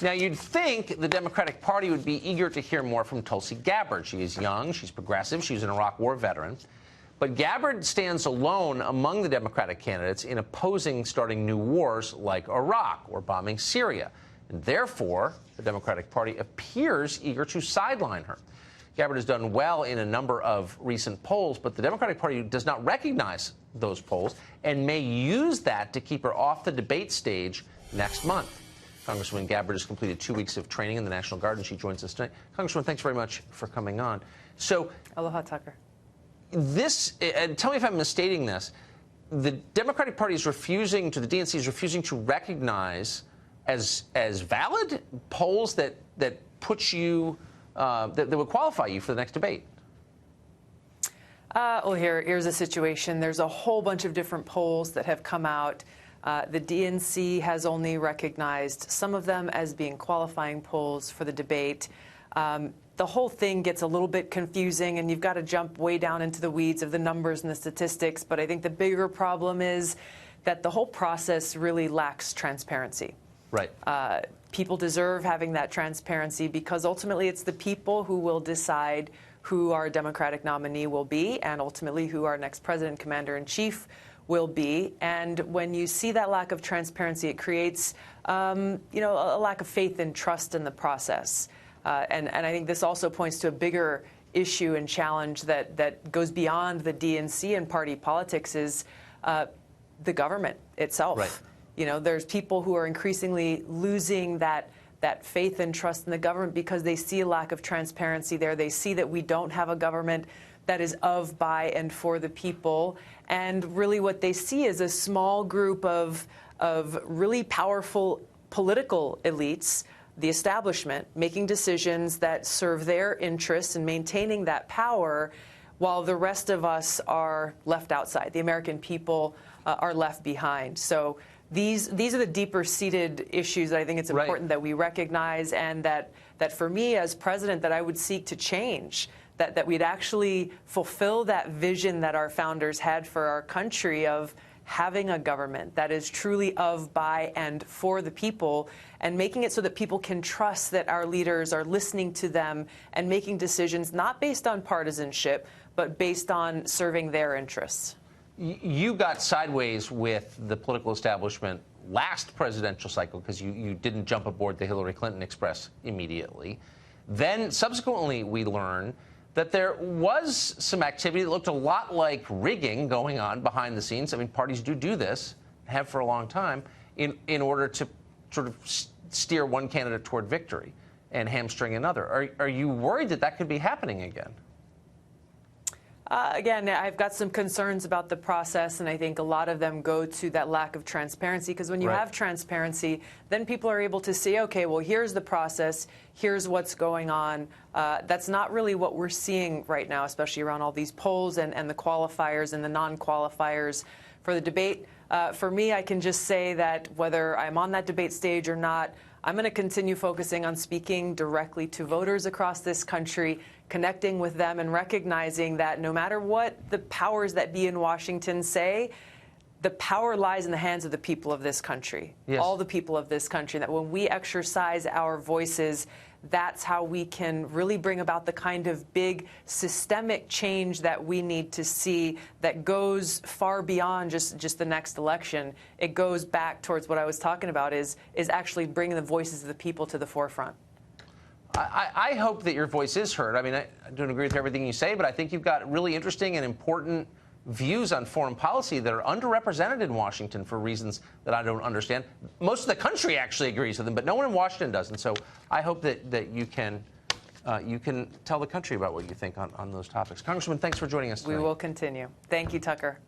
Now, you'd think the Democratic Party would be eager to hear more from Tulsi Gabbard. She is young, she's progressive, she's an Iraq War veteran. But Gabbard stands alone among the Democratic candidates in opposing starting new wars like Iraq or bombing Syria. And therefore, the Democratic Party appears eager to sideline her. Gabbard has done well in a number of recent polls, but the Democratic Party does not recognize those polls and may use that to keep her off the debate stage next month. Congresswoman Gabbard has completed 2 weeks of training in the National Guard, and she joins us tonight. Congresswoman, thanks very much for coming on. So, aloha, Tucker. Tell me if I'm misstating this. The Democratic Party is refusing the DNC is refusing to recognize as valid polls that put you that would qualify you for the next debate. Well, here's a situation. There's a whole bunch of different polls that have come out. The DNC has only recognized some of them as being qualifying polls for the debate. The whole thing gets a little bit confusing, and you've got to jump way down into the weeds of the numbers and the statistics. But I think the bigger problem is that the whole process really lacks transparency. Right. People deserve having that transparency because ultimately it's the people who will decide who our Democratic nominee will be and ultimately who our next president, commander-in-chief will be. And when you see that lack of transparency, it creates, a lack of faith and trust in the process. And I think this also points to a bigger issue and challenge that goes beyond the DNC and party politics is the government itself. Right. There's people who are increasingly losing that faith and trust in the government because they see a lack of transparency there. They see that we don't have a government that is of, by, and for the people. And really what they see is a small group of really powerful political elites, the establishment, making decisions that serve their interests and maintaining that power while the rest of us are left outside. The American people are left behind. So these are the deeper-seated issues that I think it's important that we recognize, and that for me as president that I would seek to change, that we'd actually fulfill that vision that our founders had for our country of having a government that is truly of, by, and for the people, and making it so that people can trust that our leaders are listening to them and making decisions not based on partisanship, but based on serving their interests. You got sideways with the political establishment last presidential cycle because you didn't jump aboard the Hillary Clinton Express immediately. Then subsequently we learned that there was some activity that looked a lot like rigging going on behind the scenes. I mean, parties do this, have for a long time, in order to sort of steer one candidate toward victory and hamstring another. Are you worried that could be happening again? Again, I've got some concerns about the process, and I think a lot of them go to that lack of transparency, because when you have transparency, then people are able to see, okay, well, here's the process, here's what's going on. That's not really what we're seeing right now, especially around all these polls and the qualifiers and the non-qualifiers for the debate. For me, I can just say that whether I'm on that debate stage or not, I'm going to continue focusing on speaking directly to voters across this country, connecting with them and recognizing that no matter what the powers that be in Washington say, the power lies in the hands of the people of this country, all the people of this country, that when we exercise our voices, that's how we can really bring about the kind of big systemic change that we need to see that goes far beyond just the next election. It goes back towards what I was talking about, is actually bringing the voices of the people to the forefront. I hope that your voice is heard. I mean, I don't agree with everything you say, but I think you've got really interesting and important views on foreign policy that are underrepresented in Washington for reasons that I don't understand. Most of the country actually agrees with them, but no one in Washington does. And so I hope that you can tell the country about what you think on those topics. Congresswoman, thanks for joining us tonight. We will continue. Thank you, Tucker.